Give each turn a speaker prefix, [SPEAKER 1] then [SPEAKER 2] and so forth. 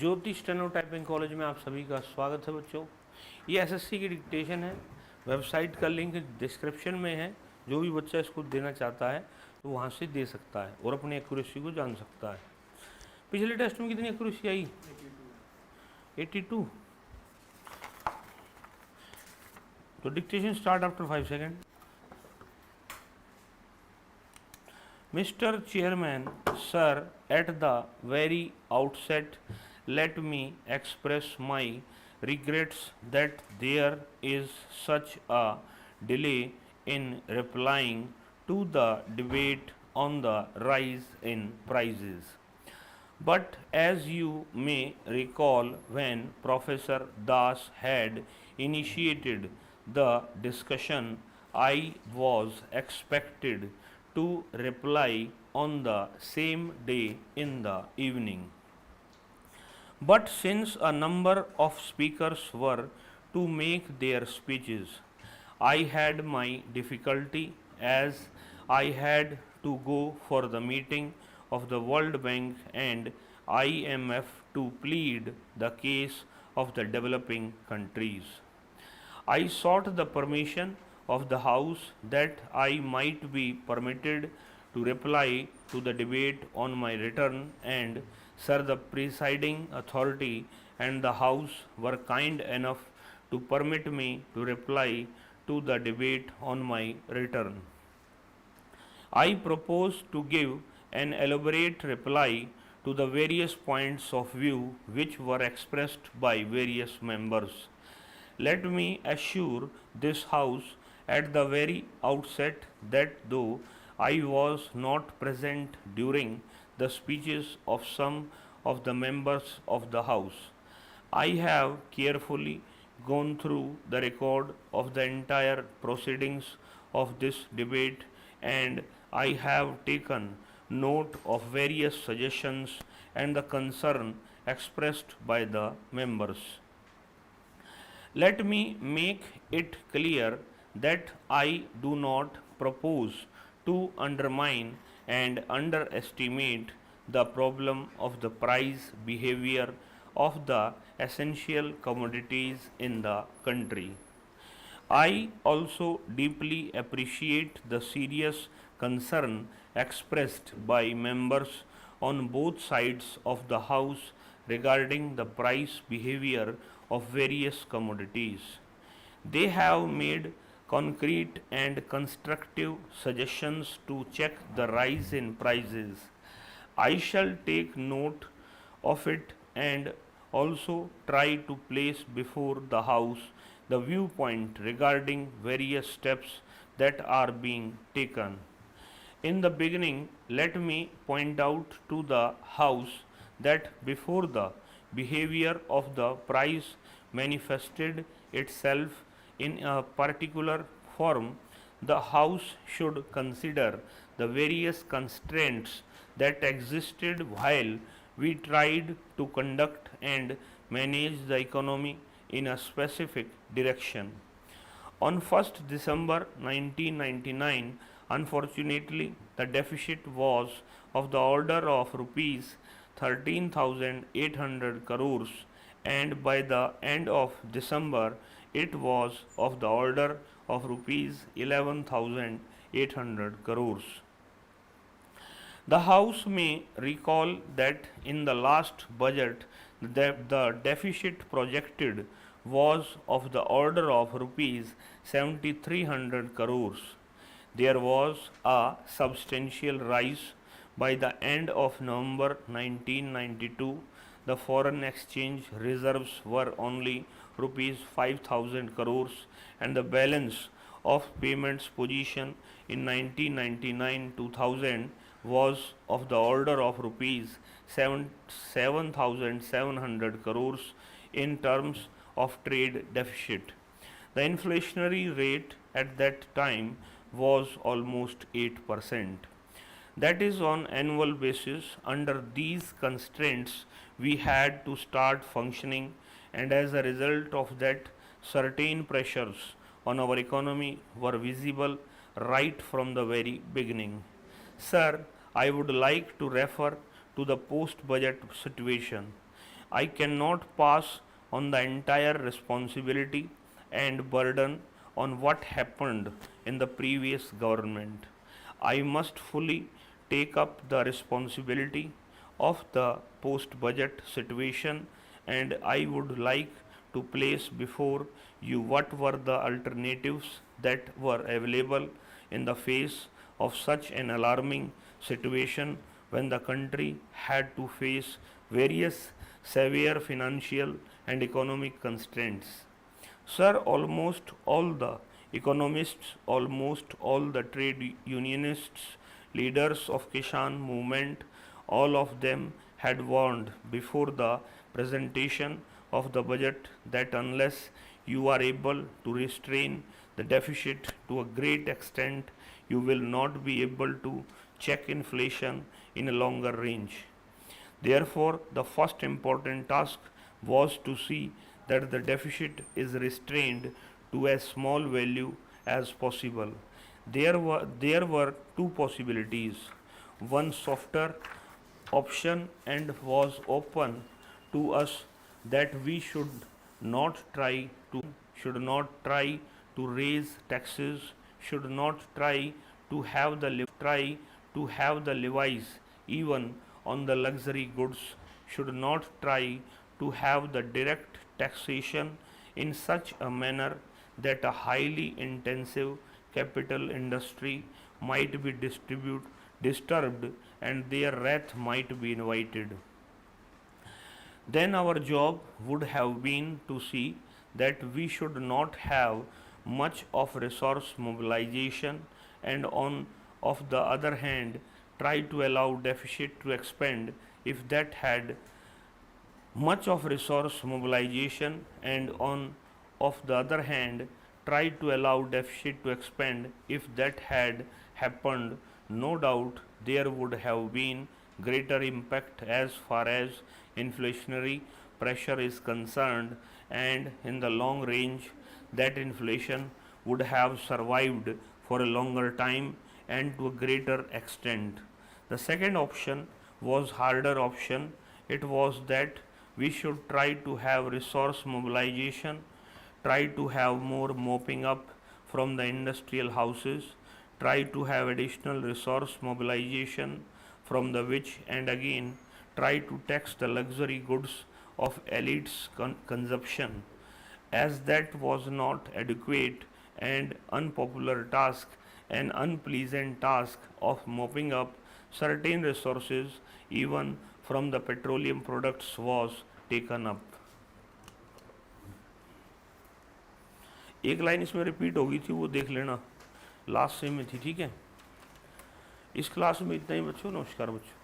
[SPEAKER 1] ज्योति steno typing college में आप सभी का स्वागत है बच्चों। ये एसएससी की डिक्टेशन है। वेबसाइट का लिंक डिस्क्रिप्शन में है। जो भी बच्चा इसको देना चाहता है तो वहाँ से दे सकता है और अपनी एक्यूरेसी को जान सकता है। पिछले टेस्ट में कितनी एक्यूरेसी आई? 82। तो dictation start after 5 second. Mr. Chairman, sir, at the very outset, let me express my regrets that there is such a delay in replying to the debate on the rise in prices. But as you may recall, when Professor Das had initiated the discussion, I was expected to reply on the same day in the evening. But since a number of speakers were to make their speeches, I had my difficulty as I had to go for the meeting of the World Bank and IMF to plead the case of the developing countries. I sought the permission of the House that I might be permitted to reply to the debate on my return, and sir, the presiding authority and the House were kind enough to permit me to reply to the debate on my return. I propose to give an elaborate reply to the various points of view which were expressed by various members. Let me assure this House at the very outset that though I was not present during the speeches of some of the members of the House, I have carefully gone through the record of the entire proceedings of this debate, and I have taken note of various suggestions and the concern expressed by the members. Let me make it clear that I do not propose to undermine and underestimate the problem of the price behavior of the essential commodities in the country. I also deeply appreciate the serious concern expressed by members on both sides of the House regarding the price behavior of various commodities. They have made concrete and constructive suggestions to check the rise in prices. I shall take note of it and also try to place before the House the viewpoint regarding various steps that are being taken. In the beginning, let me point out to the House that before the behavior of the price manifested itself in a particular form, the House should consider the various constraints that existed while we tried to conduct and manage the economy in a specific direction. On 1st December 1999, unfortunately, the deficit was of the order of rupees 13,800 crores, and by the end of December, it was of the order of rupees 11,800 crores. The House may recall that in the last budget, the deficit projected was of the order of rupees 7,300 crores. There was a substantial rise. By the end of November 1992, the foreign exchange reserves were only rupees 5,000 crores, and the balance of payments position in 1999-2000 was of the order of rupees 7,700 crores in terms of trade deficit. The inflationary rate at that time was almost 8%. That is, on annual basis. Under these constraints, we had to start functioning, and as a result of that, certain pressures on our economy were visible right from the very beginning. Sir, I would like to refer to the post budget situation. I cannot pass on the entire responsibility and burden on what happened in the previous government. I must fully take up the responsibility of the post budget situation, and I would like to place before you what were the alternatives that were available in the face of such an alarming situation when the country had to face various severe financial and economic constraints. Sir, almost all the economists, almost all the trade unionists, leaders of Kishan movement, all of them had warned before the presentation of the budget that unless you are able to restrain the deficit to a great extent, you will not be able to check inflation in a longer range. Therefore, the first important task was to see that the deficit is restrained to as small value as possible. There were two possibilities. One softer option and was open to us that we should not try to raise taxes, should not try to have the levies even on the luxury goods, should not try to have the direct taxation in such a manner that a highly intensive capital industry might be disturbed and their wrath might be invited. Then our job would have been to see that we should not have much of resource mobilization, and on of the other hand try to allow deficit to expand if that had much of resource mobilization, and on of the other hand try to allow deficit to expand if that had happened. No doubt there would have been greater impact as far as inflationary pressure is concerned, and in the long range that inflation would have survived for a longer time and to a greater extent. The second option was harder option. It was that we should try to have resource mobilization, try to have more mopping up from the industrial houses, try to have additional resource mobilization from the which, and again try to tax the luxury goods of elites' consumption. As that was not adequate and unpopular task, an unpleasant task of mopping up certain resources even from the petroleum products was taken up. एक line इसमें repeat हो गई थी, वो देख लेना, last sem में थी, ठीक है। इस क्लास में इतना ही बच्चों, नमस्कार बच्चों।